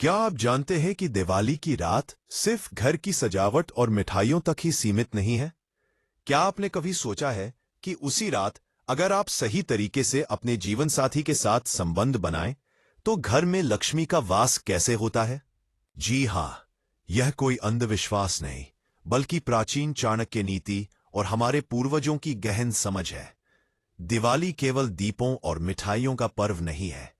क्या आप जानते हैं कि दिवाली की रात सिर्फ घर की सजावट और मिठाइयों तक ही सीमित नहीं है? क्या आपने कभी सोचा है कि उसी रात अगर आप सही तरीके से अपने जीवन साथी के साथ संबंध बनाएं, तो घर में लक्ष्मी का वास कैसे होता है? जी हाँ, यह कोई अंधविश्वास नहीं, बल्कि प्राचीन चाणक्य नीति और हमारे पूर्वजों की गहन समझ है। दिवाली केवल दीपों और मिठाइयों का पर्व नहीं है।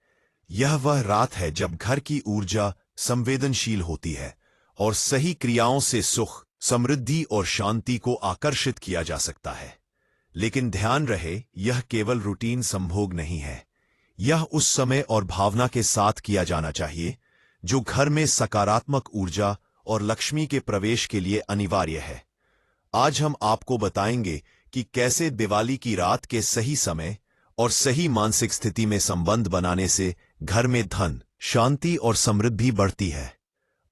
यह वह रात है जब घर की ऊर्जा संवेदनशील होती है और सही क्रियाओं से सुख, समृद्धि और शांति को आकर्षित किया जा सकता है। लेकिन ध्यान रहे, यह केवल रूटीन संभोग नहीं है। यह उस समय और भावना के साथ किया जाना चाहिए जो घर में सकारात्मक ऊर्जा और लक्ष्मी के प्रवेश के लिए अनिवार्य है। आज हम आपको बताएंगे कि कैसे दिवाली की रात के सही समय और सही मानसिक स्थिति में संबंध बनाने से घर में धन, शांति और समृद्धि बढ़ती है।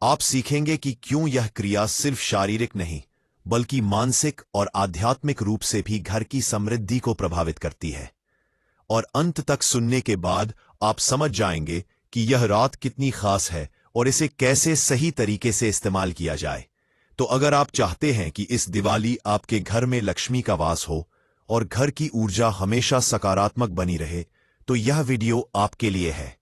आप सीखेंगे कि क्यों यह क्रिया सिर्फ शारीरिक नहीं, बल्कि मानसिक और आध्यात्मिक रूप से भी घर की समृद्धि को प्रभावित करती है। और अंत तक सुनने के बाद आप समझ जाएंगे कि यह रात कितनी खास है और इसे कैसे सही तरीके से इस्तेमाल किया जाए। तो अगर आप चाहते हैं कि इस दिवाली आपके घर में लक्ष्मी का वास हो और घर की ऊर्जा हमेशा सकारात्मक बनी रहे, तो यह वीडियो आपके लिए है।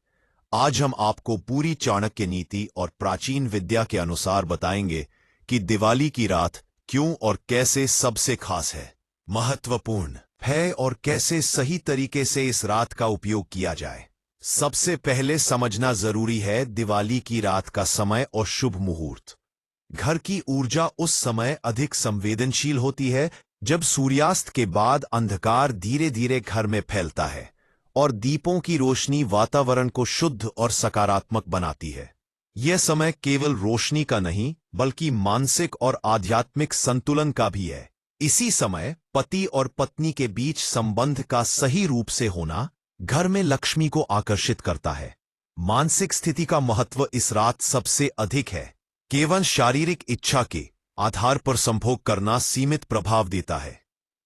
आज हम आपको पूरी चाणक्य नीति और प्राचीन विद्या के अनुसार बताएंगे कि दिवाली की रात क्यों और कैसे सबसे खास है, महत्वपूर्ण है और कैसे सही तरीके से इस रात का उपयोग किया जाए। सबसे पहले समझना जरूरी है दिवाली की रात का समय और शुभ मुहूर्त। घर की ऊर्जा उस समय अधिक संवेदनशील होती है जब सूर्यास्त के बाद अंधकार धीरे धीरे घर में फैलता है और दीपों की रोशनी वातावरण को शुद्ध और सकारात्मक बनाती है। यह समय केवल रोशनी का नहीं, बल्कि मानसिक और आध्यात्मिक संतुलन का भी है। इसी समय पति और पत्नी के बीच संबंध का सही रूप से होना घर में लक्ष्मी को आकर्षित करता है। मानसिक स्थिति का महत्व इस रात सबसे अधिक है। केवल शारीरिक इच्छा के आधार पर संभोग करना सीमित प्रभाव देता है।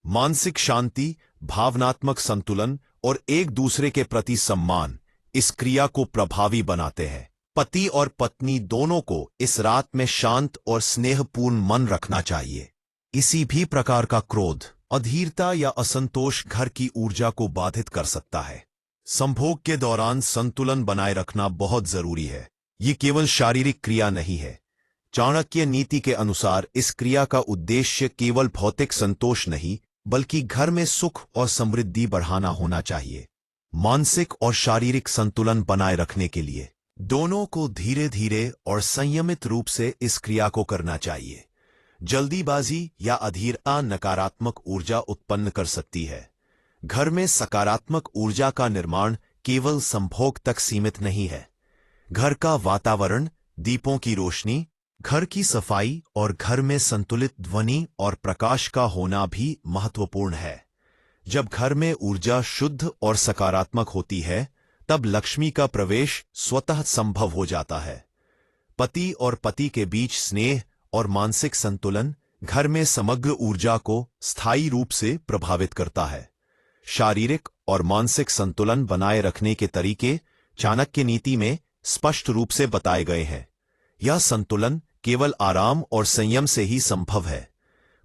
मानसिक शांति, भावनात्मक संतुलन और एक दूसरे के प्रति सम्मान इस क्रिया को प्रभावी बनाते हैं। पति और पत्नी दोनों को इस रात में शांत और स्नेहपूर्ण मन रखना चाहिए। किसी भी प्रकार का क्रोध, अधीरता या असंतोष घर की ऊर्जा को बाधित कर सकता है। संभोग के दौरान संतुलन बनाए रखना बहुत जरूरी है। ये केवल शारीरिक क्रिया नहीं है। चाणक्य नीति के अनुसार इस क्रिया का उद्देश्य केवल भौतिक संतोष नहीं, बल्कि घर में सुख और समृद्धि बढ़ाना होना चाहिए। मानसिक और शारीरिक संतुलन बनाए रखने के लिए दोनों को धीरे धीरे और संयमित रूप से इस क्रिया को करना चाहिए। जल्दीबाजी या अधीरता नकारात्मक ऊर्जा उत्पन्न कर सकती है। घर में सकारात्मक ऊर्जा का निर्माण केवल संभोग तक सीमित नहीं है। घर का वातावरण, दीपों की रोशनी, घर की सफाई और घर में संतुलित ध्वनि और प्रकाश का होना भी महत्वपूर्ण है। जब घर में ऊर्जा शुद्ध और सकारात्मक होती है, तब लक्ष्मी का प्रवेश स्वतः संभव हो जाता है। पति और पति के बीच स्नेह और मानसिक संतुलन घर में समग्र ऊर्जा को स्थायी रूप से प्रभावित करता है। शारीरिक और मानसिक संतुलन बनाए रखने के तरीके चाणक्य नीति में स्पष्ट रूप से बताए गए हैं। यह संतुलन केवल आराम और संयम से ही संभव है।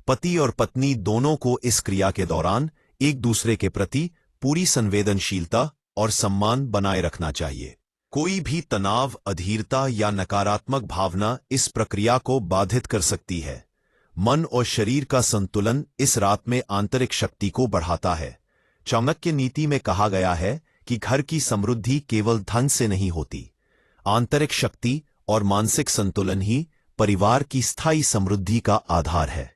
पति और पत्नी दोनों को इस क्रिया के दौरान एक दूसरे के प्रति पूरी संवेदनशीलता और सम्मान बनाए रखना चाहिए। कोई भी तनाव, अधीरता या नकारात्मक भावना इस प्रक्रिया को बाधित कर सकती है। मन और शरीर का संतुलन इस रात में आंतरिक शक्ति को बढ़ाता है। चाणक्य नीति में कहा गया है कि घर की समृद्धि केवल धन से नहीं होती। आंतरिक शक्ति और मानसिक संतुलन ही परिवार की स्थायी समृद्धि का आधार है।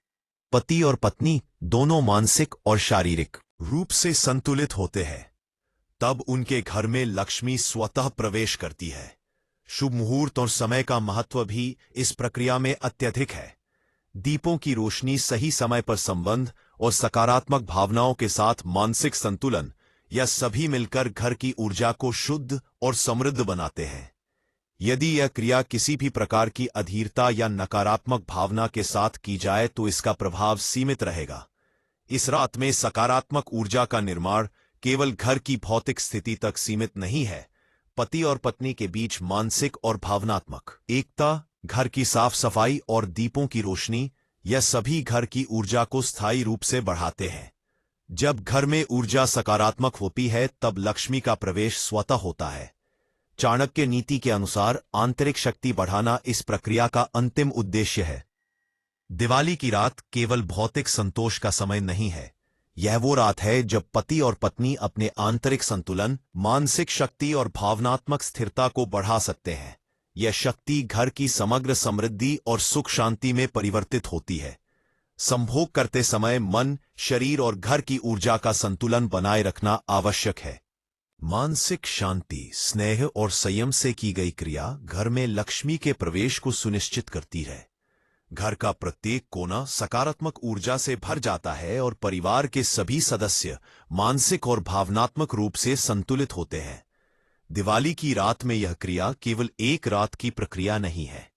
पति और पत्नी दोनों मानसिक और शारीरिक रूप से संतुलित होते हैं, तब उनके घर में लक्ष्मी स्वतः प्रवेश करती है। शुभ मुहूर्त और समय का महत्व भी इस प्रक्रिया में अत्यधिक है। दीपों की रोशनी, सही समय पर संबंध और सकारात्मक भावनाओं के साथ मानसिक संतुलन, यह सभी मिलकर घर की ऊर्जा को शुद्ध और समृद्ध बनाते हैं। यदि यह क्रिया किसी भी प्रकार की अधीरता या नकारात्मक भावना के साथ की जाए तो इसका प्रभाव सीमित रहेगा। इस रात में सकारात्मक ऊर्जा का निर्माण केवल घर की भौतिक स्थिति तक सीमित नहीं है, पति और पत्नी के बीच मानसिक और भावनात्मक एकता, घर की साफ सफाई और दीपों की रोशनी, यह सभी घर की ऊर्जा को स्थायी रूप से बढ़ाते हैं। जब घर में ऊर्जा सकारात्मक होती है तब लक्ष्मी का प्रवेश स्वतः होता है। चाणक्य नीति के अनुसार आंतरिक शक्ति बढ़ाना इस प्रक्रिया का अंतिम उद्देश्य है। दिवाली की रात केवल भौतिक संतोष का समय नहीं है, यह वो रात है जब पति और पत्नी अपने आंतरिक संतुलन, मानसिक शक्ति और भावनात्मक स्थिरता को बढ़ा सकते हैं। यह शक्ति घर की समग्र समृद्धि और सुख शांति में परिवर्तित होती है। संभोग करते समय मन, शरीर और घर की ऊर्जा का संतुलन बनाए रखना आवश्यक है। मानसिक शांति, स्नेह और संयम से की गई क्रिया घर में लक्ष्मी के प्रवेश को सुनिश्चित करती है। घर का प्रत्येक कोना सकारात्मक ऊर्जा से भर जाता है और परिवार के सभी सदस्य मानसिक और भावनात्मक रूप से संतुलित होते हैं। दिवाली की रात में यह क्रिया केवल एक रात की प्रक्रिया नहीं है,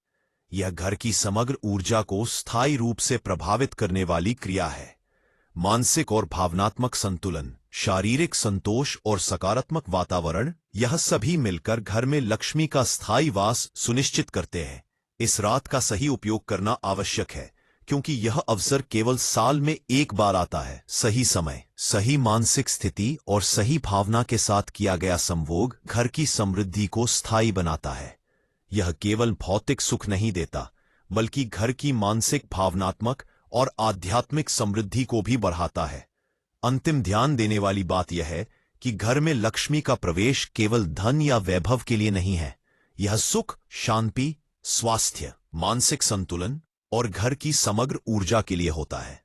यह घर की समग्र ऊर्जा को स्थायी रूप से प्रभावित करने वाली क्रिया है। मानसिक और भावनात्मक संतुलन, शारीरिक संतोष और सकारात्मक वातावरण, यह सभी मिलकर घर में लक्ष्मी का स्थायी वास सुनिश्चित करते हैं। इस रात का सही उपयोग करना आवश्यक है, क्योंकि यह अवसर केवल साल में एक बार आता है। सही समय, सही मानसिक स्थिति और सही भावना के साथ किया गया संभोग घर की समृद्धि को स्थायी बनाता है। यह केवल भौतिक सुख नहीं देता, बल्कि घर की मानसिक, भावनात्मक और आध्यात्मिक समृद्धि को भी बढ़ाता है। अंतिम ध्यान देने वाली बात यह है कि घर में लक्ष्मी का प्रवेश केवल धन या वैभव के लिए नहीं है, यह सुख, शांति, स्वास्थ्य, मानसिक संतुलन और घर की समग्र ऊर्जा के लिए होता है।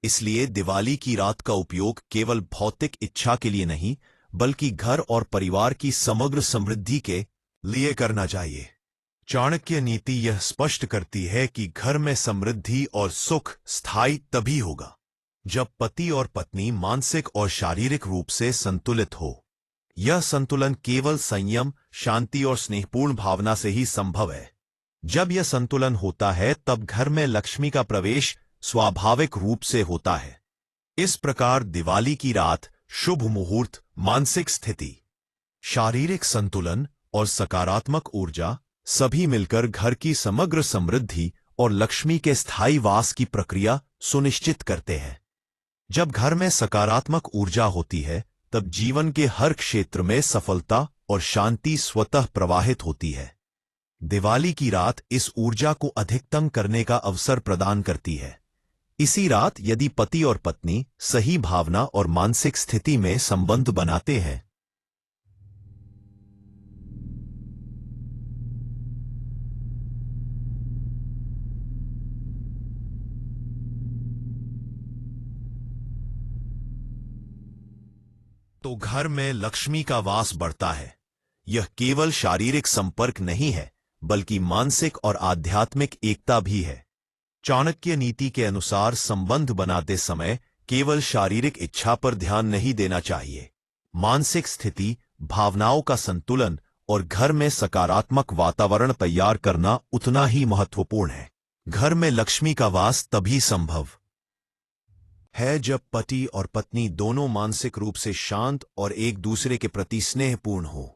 इसलिए दिवाली की रात का उपयोग केवल भौतिक इच्छा के लिए नहीं, बल्कि घर और परिवार की समग्र समृद्धि के लिए करना चाहिए। चाणक्य नीति यह स्पष्ट करती है कि घर में समृद्धि और सुख स्थायी तभी होगा जब पति और पत्नी मानसिक और शारीरिक रूप से संतुलित हो। यह संतुलन केवल संयम, शांति और स्नेहपूर्ण भावना से ही संभव है। जब यह संतुलन होता है तब घर में लक्ष्मी का प्रवेश स्वाभाविक रूप से होता है। इस प्रकार दिवाली की रात शुभ मुहूर्त, मानसिक स्थिति, शारीरिक संतुलन और सकारात्मक ऊर्जा सभी मिलकर घर की समग्र समृद्धि और लक्ष्मी के स्थायी वास की प्रक्रिया सुनिश्चित करते हैं। जब घर में सकारात्मक ऊर्जा होती है तब जीवन के हर क्षेत्र में सफलता और शांति स्वतः प्रवाहित होती है। दिवाली की रात इस ऊर्जा को अधिकतम करने का अवसर प्रदान करती है। इसी रात यदि पति और पत्नी सही भावना और मानसिक स्थिति में संबंध बनाते हैं, तो घर में लक्ष्मी का वास बढ़ता है। यह केवल शारीरिक संपर्क नहीं है, बल्कि मानसिक और आध्यात्मिक एकता भी है। चाणक्य नीति के अनुसार संबंध बनाते समय केवल शारीरिक इच्छा पर ध्यान नहीं देना चाहिए। मानसिक स्थिति, भावनाओं का संतुलन और घर में सकारात्मक वातावरण तैयार करना उतना ही महत्वपूर्ण है। घर में लक्ष्मी का वास तभी संभव है जब पति और पत्नी दोनों मानसिक रूप से शांत और एक दूसरे के प्रति स्नेहपूर्ण हो।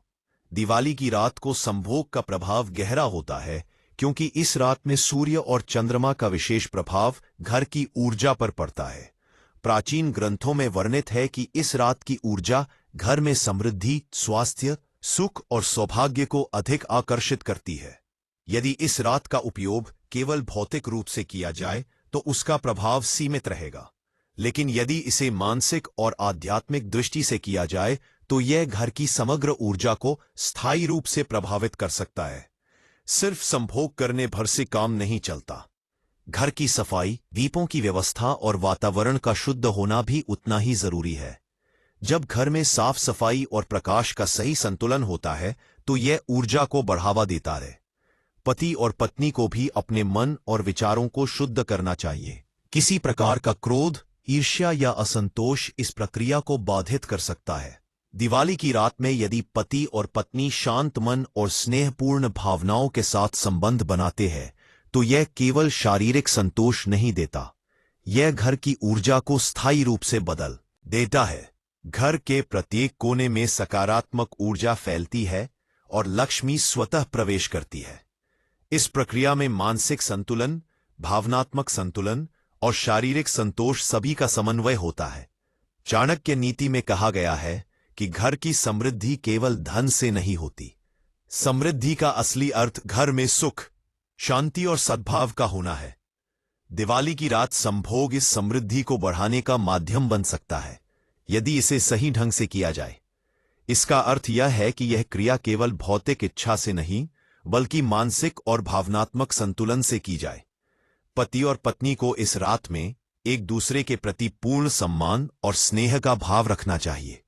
दिवाली की रात को संभोग का प्रभाव गहरा होता है, क्योंकि इस रात में सूर्य और चंद्रमा का विशेष प्रभाव घर की ऊर्जा पर पड़ता है। प्राचीन ग्रंथों में वर्णित है कि इस रात की ऊर्जा घर में समृद्धि, स्वास्थ्य, सुख और सौभाग्य को अधिक आकर्षित करती है। यदि इस रात का उपयोग केवल भौतिक रूप से किया जाए तो उसका प्रभाव सीमित रहेगा, लेकिन यदि इसे मानसिक और आध्यात्मिक दृष्टि से किया जाए तो यह घर की समग्र ऊर्जा को स्थायी रूप से प्रभावित कर सकता है। सिर्फ संभोग करने भर से काम नहीं चलता। घर की सफाई, दीपों की व्यवस्था और वातावरण का शुद्ध होना भी उतना ही जरूरी है। जब घर में साफ सफाई और प्रकाश का सही संतुलन होता है तो यह ऊर्जा को बढ़ावा देता है। पति और पत्नी को भी अपने मन और विचारों को शुद्ध करना चाहिए। किसी प्रकार का क्रोध, ईर्ष्या या असंतोष इस प्रक्रिया को बाधित कर सकता है। दिवाली की रात में यदि पति और पत्नी शांत मन और स्नेहपूर्ण भावनाओं के साथ संबंध बनाते हैं तो यह केवल शारीरिक संतोष नहीं देता, यह घर की ऊर्जा को स्थायी रूप से बदल देता है। घर के प्रत्येक कोने में सकारात्मक ऊर्जा फैलती है और लक्ष्मी स्वतः प्रवेश करती है। इस प्रक्रिया में मानसिक संतुलन, भावनात्मक संतुलन और शारीरिक संतोष सभी का समन्वय होता है। चाणक्य नीति में कहा गया है कि घर की समृद्धि केवल धन से नहीं होती। समृद्धि का असली अर्थ घर में सुख, शांति और सद्भाव का होना है। दिवाली की रात संभोग इस समृद्धि को बढ़ाने का माध्यम बन सकता है, यदि इसे सही ढंग से किया जाए। इसका अर्थ यह है कि यह क्रिया केवल भौतिक इच्छा से नहीं, बल्कि मानसिक और भावनात्मक संतुलन से की जाए। पति और पत्नी को इस रात में एक दूसरे के प्रति पूर्ण सम्मान और स्नेह का भाव रखना चाहिए।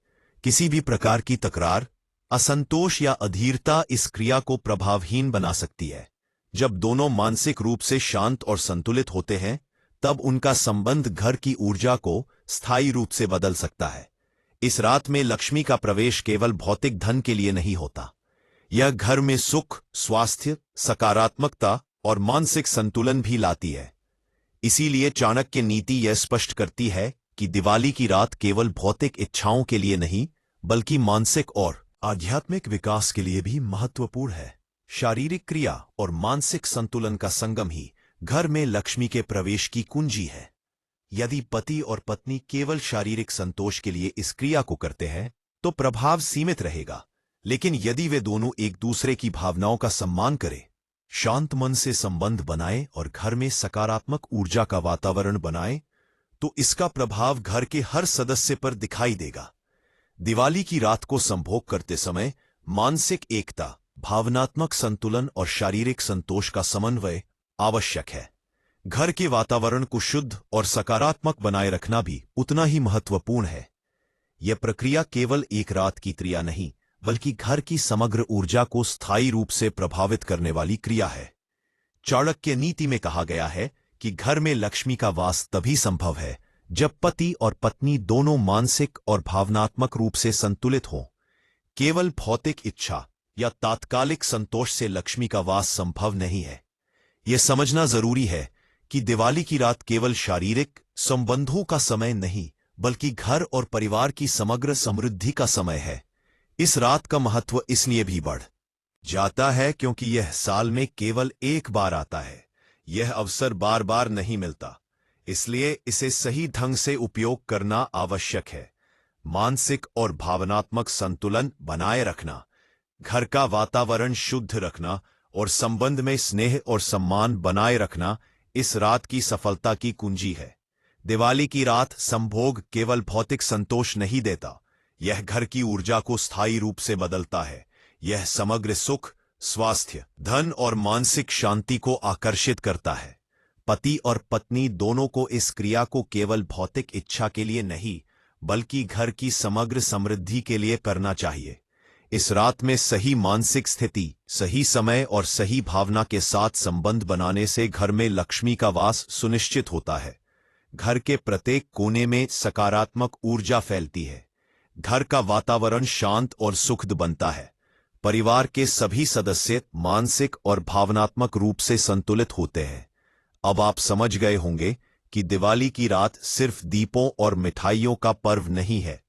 किसी भी प्रकार की तकरार, असंतोष या अधीरता इस क्रिया को प्रभावहीन बना सकती है। जब दोनों मानसिक रूप से शांत और संतुलित होते हैं, तब उनका संबंध घर की ऊर्जा को स्थायी रूप से बदल सकता है। इस रात में लक्ष्मी का प्रवेश केवल भौतिक धन के लिए नहीं होता। यह घर में सुख, स्वास्थ्य, सकारात्मकता और मानसिक संतुलन भी लाती है। इसीलिए चाणक्य नीति यह स्पष्ट करती है कि दिवाली की रात केवल भौतिक इच्छाओं के लिए नहीं, बल्कि मानसिक और आध्यात्मिक विकास के लिए भी महत्वपूर्ण है। शारीरिक क्रिया और मानसिक संतुलन का संगम ही घर में लक्ष्मी के प्रवेश की कुंजी है। यदि पति और पत्नी केवल शारीरिक संतोष के लिए इस क्रिया को करते हैं, तो प्रभाव सीमित रहेगा। लेकिन यदि वे दोनों एक दूसरे की भावनाओं का सम्मान करें, शांत मन से संबंध बनाए और घर में सकारात्मक ऊर्जा का वातावरण बनाए, तो इसका प्रभाव घर के हर सदस्य पर दिखाई देगा। दिवाली की रात को संभोग करते समय मानसिक एकता, भावनात्मक संतुलन और शारीरिक संतोष का समन्वय आवश्यक है। घर के वातावरण को शुद्ध और सकारात्मक बनाए रखना भी उतना ही महत्वपूर्ण है। यह प्रक्रिया केवल एक रात की क्रिया नहीं, बल्कि घर की समग्र ऊर्जा को स्थायी रूप से प्रभावित करने वाली क्रिया है। चाणक्य नीति में कहा गया है कि घर में लक्ष्मी का वास तभी संभव है जब पति और पत्नी दोनों मानसिक और भावनात्मक रूप से संतुलित हों। केवल भौतिक इच्छा या तात्कालिक संतोष से लक्ष्मी का वास संभव नहीं है। यह समझना जरूरी है कि दिवाली की रात केवल शारीरिक संबंधों का समय नहीं, बल्कि घर और परिवार की समग्र समृद्धि का समय है। इस रात का महत्व इसलिए भी बढ़ जाता है क्योंकि यह साल में केवल एक बार आता है। यह अवसर बार बार नहीं मिलता, इसलिए इसे सही ढंग से उपयोग करना आवश्यक है। मानसिक और भावनात्मक संतुलन बनाए रखना, घर का वातावरण शुद्ध रखना और संबंध में स्नेह और सम्मान बनाए रखना इस रात की सफलता की कुंजी है। दिवाली की रात संभोग केवल भौतिक संतोष नहीं देता, यह घर की ऊर्जा को स्थायी रूप से बदलता है। यह समग्र सुख, स्वास्थ्य, धन और मानसिक शांति को आकर्षित करता है। पति और पत्नी दोनों को इस क्रिया को केवल भौतिक इच्छा के लिए नहीं, बल्कि घर की समग्र समृद्धि के लिए करना चाहिए। इस रात में सही मानसिक स्थिति, सही समय और सही भावना के साथ संबंध बनाने से घर में लक्ष्मी का वास सुनिश्चित होता है। घर के प्रत्येक कोने में सकारात्मक ऊर्जा फैलती है। घर का वातावरण शांत और सुखद बनता है। परिवार के सभी सदस्य मानसिक और भावनात्मक रूप से संतुलित होते हैं। अब आप समझ गए होंगे कि दिवाली की रात सिर्फ दीपों और मिठाइयों का पर्व नहीं है।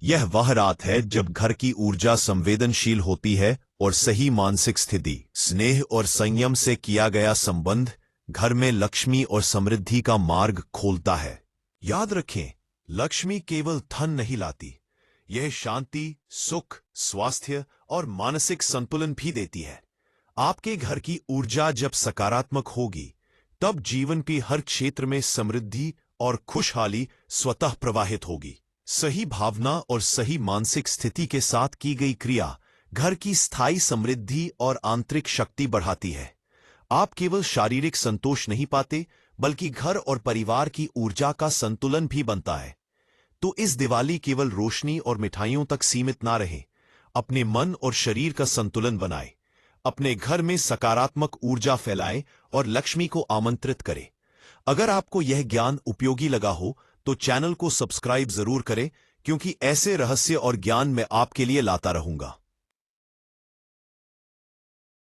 यह वह रात है जब घर की ऊर्जा संवेदनशील होती है और सही मानसिक स्थिति, स्नेह और संयम से किया गया संबंध घर में लक्ष्मी और समृद्धि का मार्ग खोलता है। याद रखें, लक्ष्मी केवल धन नहीं लाती, यह शांति, सुख, स्वास्थ्य और मानसिक संतुलन भी देती है। आपके घर की ऊर्जा जब सकारात्मक होगी, तब जीवन के हर क्षेत्र में समृद्धि और खुशहाली स्वतः प्रवाहित होगी। सही भावना और सही मानसिक स्थिति के साथ की गई क्रिया घर की स्थायी समृद्धि और आंतरिक शक्ति बढ़ाती है। आप केवल शारीरिक संतोष नहीं पाते, बल्कि घर और परिवार की ऊर्जा का संतुलन भी बनता है। तो इस दिवाली केवल रोशनी और मिठाइयों तक सीमित ना रहे। अपने मन और शरीर का संतुलन बनाए, अपने घर में सकारात्मक ऊर्जा फैलाए और लक्ष्मी को आमंत्रित करें। अगर आपको यह ज्ञान उपयोगी लगा हो तो चैनल को सब्सक्राइब जरूर करें, क्योंकि ऐसे रहस्य और ज्ञान मैं आपके लिए लाता रहूंगा।